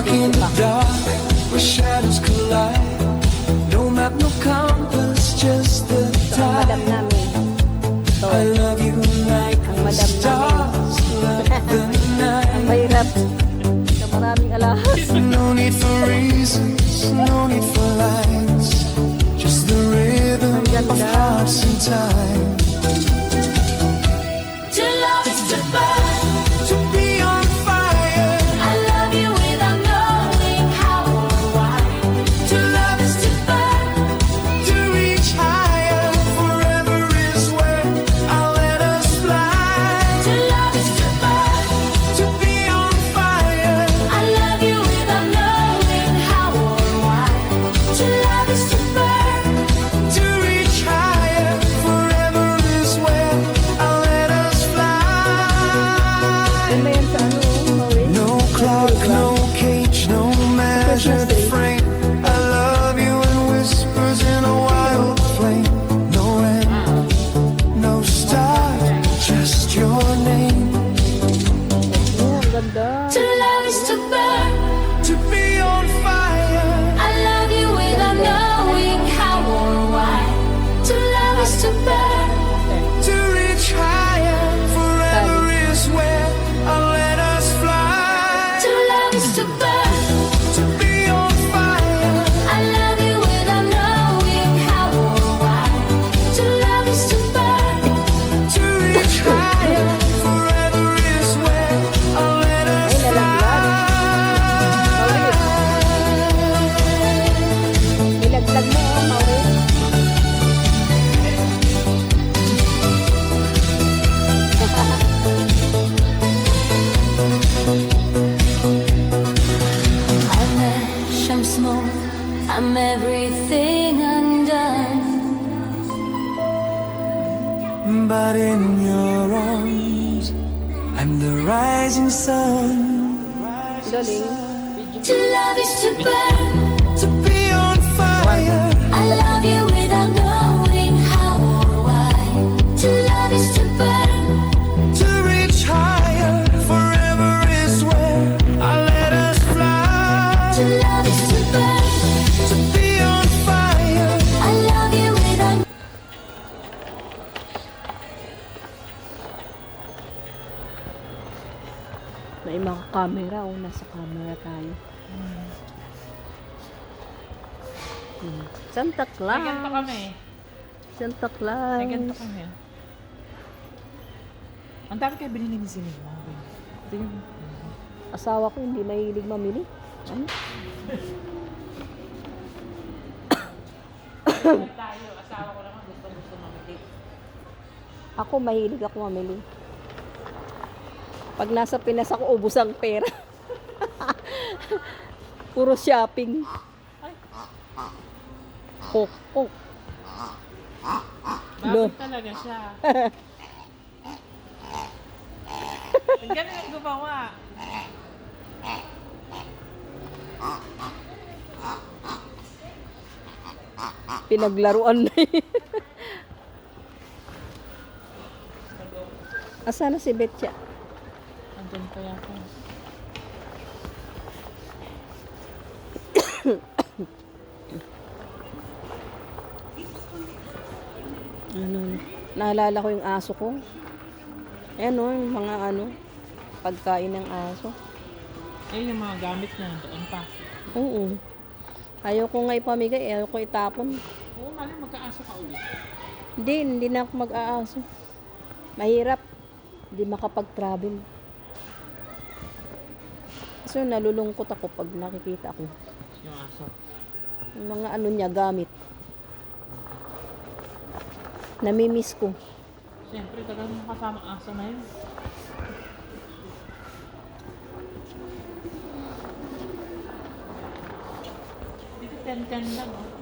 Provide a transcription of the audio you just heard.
In the dark, where shadows collide. No map, no compass, just the Ito ang madam tide. namin. Ito, I love you like ang the madam namin. stars love the Ang night. mahirap. Sa maraming alahas. No need for reasons, no need for lights, just the rhythm of hearts and time. To love is to burn. To be on fire, I love you without knowing how or why. to love Is to burn. to reach higher. Forever is where I'll let us fly. To love is to burn. To be on fire, I love you without knowing how or why. To love is to burn. to reach higher. Forever is where I'll let us fly. Yan ba yan sa ano, Maureen? No clock, no cage, no measured frame. I love you in whispers in a wild flame. No end, no start, just your name. Oh, ang ganda. To love is to burn. To be on fire, I love you without knowing how or why. To love is to burn. to reach higher. Forever is where I'll let us fly. To love is to burn. To be on fire, I love you without knowing how or why. To love is to burn. to reach higher. Forever is where I'll let us Ay, nalaglag. fly. Ilaglag mo, oh, Maureen. I'm ash, I'm smoke, I'm everything undone. But in your arms, I'm the rising sun. Galing. To love is to burn. To be on fire, I love you without knowing how or why. To love is to burn. to reach higher. Forever is where I'll let us To fly. love is to burn. To be on fire, I love you without. May mga camera, oh. Nasa camera tayo. Santa May ganito Claus. kami. Santa Claus. May ganito kami. Ang dami kayo binili ni Sinin. Tingnan mo. Asawa ko hindi mahilig mamili. Ano? Tayo, asawa ko naman gusto mamili. Ako mahilig ako mamili. Pag nasa Pinas ako, ubos ang pera. Puro shopping. Kok. Bakit talaga siya? Ganun yung gumawa. Pinaglaruan na yun. Asa na si Betya? Andun kaya ko. Ano, naalala ko yung aso ko. Ayan o, yung mga pagkain ng aso. Eh, yung mga gamit na doon pa. Oo. Ayaw ko nga ipamigay, ayaw ko itapon. Oo, mali, magkaasa ka ulit. Hindi na ako mag-aaso. Mahirap. Hindi makapag-travel. So, nalulungkot ako pag nakikita ko. Yung aso. Yung mga niya, gamit. Namimiss ko. Siyempre, tagal mo kasama ang aso na yun. Dito 10-10 lang, oh.